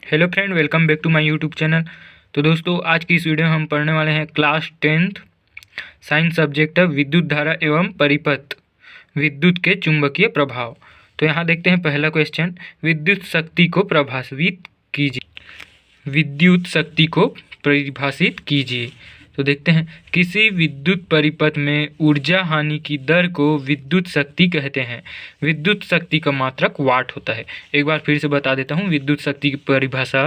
Hello friend, welcome back to my YouTube channel. तो दोस्तों, आज की इस वीडियो में हम पढ़ने वाले हैं क्लास 10th साइंस सब्जेक्ट है विद्युत धारा एवं परिपथ, विद्युत के चुंबकीय प्रभाव। तो यहाँ देखते हैं पहला क्वेश्चन, विद्युत शक्ति को परिभाषित कीजिए। विद्युत शक्ति को परिभाषित कीजिए। तो देखते हैं, किसी विद्युत परिपथ में ऊर्जा हानि की दर को विद्युत शक्ति कहते हैं। विद्युत शक्ति का मात्रक वाट होता है। एक बार फिर से बता देता हूँ विद्युत शक्ति की परिभाषा।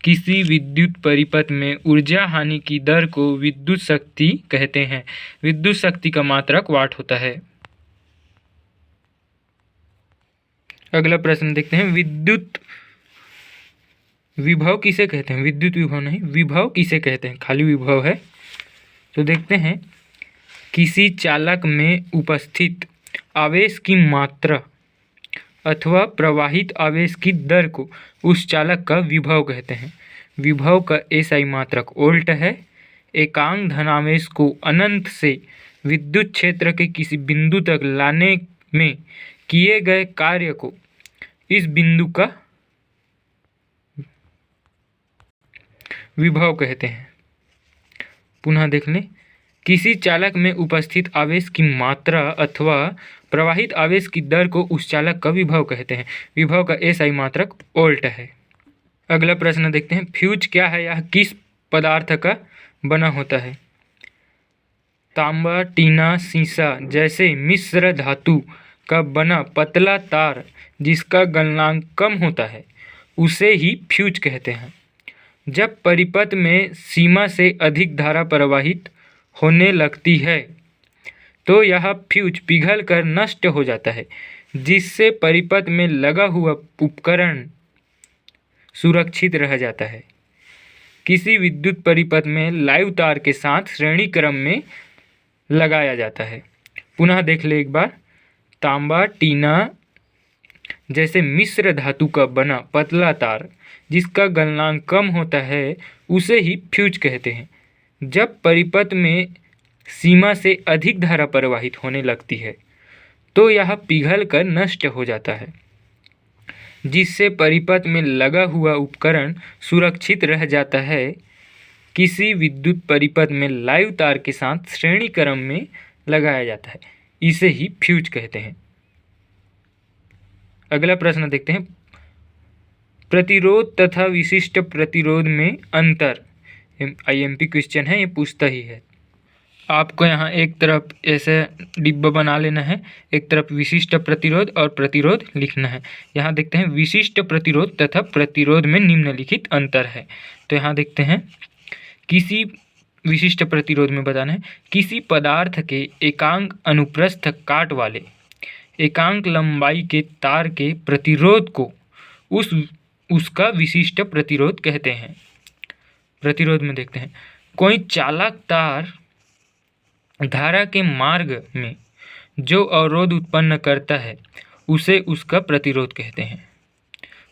किसी विद्युत परिपथ में ऊर्जा हानि की दर को विद्युत शक्ति कहते हैं। विद्युत शक्ति का मात्रक वाट होता है। अगला प्रश्न देखते हैं, विद्युत विभव किसे कहते हैं। विद्युत विभव नहीं, विभव किसे कहते हैं, खाली विभव है। तो देखते हैं, किसी चालक में उपस्थित आवेश की मात्रा अथवा प्रवाहित आवेश की दर को उस चालक का विभव कहते हैं। विभव का एसआई मात्रक वोल्ट है। एकांक धनावेश को अनंत से विद्युत क्षेत्र के किसी बिंदु तक लाने में किए गए कार्य को इस बिंदु का विभव कहते हैं। पुनः देख लें, किसी चालक में उपस्थित आवेश की मात्रा अथवा प्रवाहित आवेश की दर को उस चालक का विभव कहते हैं। विभव का एसआई मात्रक वोल्ट है। अगला प्रश्न देखते हैं, फ्यूज क्या है, यह किस पदार्थ का बना होता है। तांबा, टीना, सीसा जैसे मिश्र धातु का बना पतला तार जिसका गलनांक कम होता है उसे ही फ्यूज कहते हैं। जब परिपथ में सीमा से अधिक धारा प्रवाहित होने लगती है तो यह फ्यूज पिघल कर नष्ट हो जाता है, जिससे परिपथ में लगा हुआ उपकरण सुरक्षित रह जाता है। किसी विद्युत परिपथ में लाइव तार के साथ श्रेणी क्रम में लगाया जाता है। पुनः देख ले एक बार, तांबा, टीना जैसे मिश्र धातु का बना पतला तार जिसका गलनांक कम होता है उसे ही फ्यूज कहते हैं। जब परिपथ में सीमा से अधिक धारा प्रवाहित होने लगती है तो यह पिघल कर नष्ट हो जाता है, जिससे परिपथ में लगा हुआ उपकरण सुरक्षित रह जाता है। किसी विद्युत परिपथ में लाइव तार के साथ श्रेणी क्रम में लगाया जाता है, इसे ही फ्यूज कहते हैं। अगला प्रश्न देखते हैं, प्रतिरोध तथा विशिष्ट प्रतिरोध में अंतर। आईएमपी क्वेश्चन है, ये पूछता ही है। आपको यहाँ एक तरफ ऐसे डिब्बा बना लेना है, एक तरफ विशिष्ट प्रतिरोध और प्रतिरोध लिखना है। यहाँ देखते हैं, विशिष्ट प्रतिरोध तथा प्रतिरोध में निम्नलिखित अंतर है। तो यहाँ देखते हैं, किसी विशिष्ट प्रतिरोध में बताना है, किसी पदार्थ के एकांक अनुप्रस्थ काट वाले एकांक लंबाई के तार के प्रतिरोध को उसका विशिष्ट प्रतिरोध कहते हैं। प्रतिरोध में देखते हैं, कोई चालक तार धारा के मार्ग में जो अवरोध उत्पन्न करता है उसे उसका प्रतिरोध कहते हैं।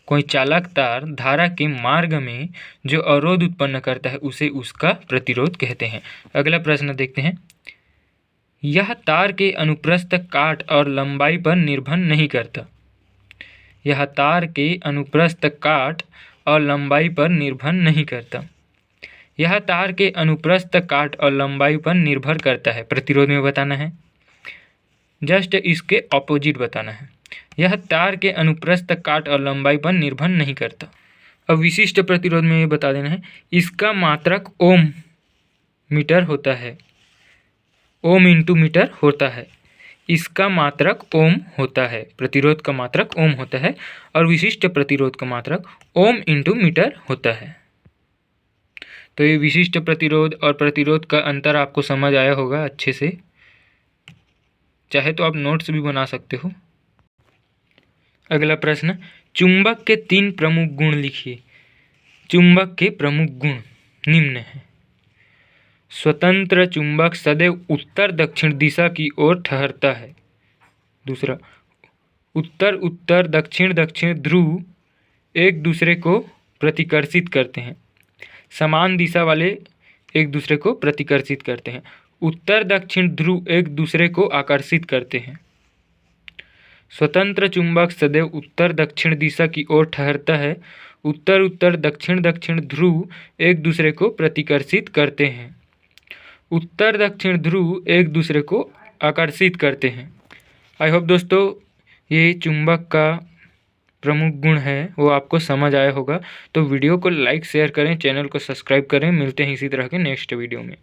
कोई चालक तार धारा के मार्ग में जो अवरोध उत्पन्न करता है उसे उसका प्रतिरोध कहते हैं। अगला प्रश्न देखते हैं, यह तार के अनुप्रस्थ काट और लंबाई पर निर्भर नहीं करता। यह तार के अनुप्रस्थ काट और लंबाई पर निर्भर नहीं करता। यह तार के अनुप्रस्थ काट और लंबाई पर निर्भर करता है। प्रतिरोध में बताना है, जस्ट इसके ऑपोजिट बताना है। यह तार के अनुप्रस्थ काट और लंबाई पर निर्भर नहीं करता। अब विशिष्ट प्रतिरोध में ये बता देना है, इसका मात्रक ओम मीटर होता है। ओम इंटू मीटर होता है। इसका मात्रक ओम होता है। प्रतिरोध का मात्रक ओम होता है और विशिष्ट प्रतिरोध का मात्रक ओम इंटू मीटर होता है। तो ये विशिष्ट प्रतिरोध और प्रतिरोध का अंतर आपको समझ आया होगा अच्छे से। चाहे तो आप नोट्स भी बना सकते हो। अगला प्रश्न, चुंबक के 3 प्रमुख गुण लिखिए। चुंबक के प्रमुख गुण निम्न हैं। स्वतंत्र चुंबक सदैव उत्तर दक्षिण दिशा की ओर ठहरता है। दूसरा, उत्तर उत्तर दक्षिण दक्षिण ध्रुव एक दूसरे को प्रतिकर्षित करते हैं। समान दिशा वाले एक दूसरे को प्रतिकर्षित करते हैं। उत्तर दक्षिण ध्रुव एक दूसरे को आकर्षित करते हैं। स्वतंत्र चुंबक सदैव उत्तर दक्षिण दिशा की ओर ठहरता है। उत्तर उत्तर दक्षिण दक्षिण ध्रुव एक दूसरे को प्रतिकर्षित करते हैं। उत्तर दक्षिण ध्रुव एक दूसरे को आकर्षित करते हैं। आई होप दोस्तों ये चुंबक का प्रमुख गुण है वो आपको समझ आया होगा। तो वीडियो को लाइक शेयर करें, चैनल को सब्सक्राइब करें। मिलते हैं इसी तरह के नेक्स्ट वीडियो में।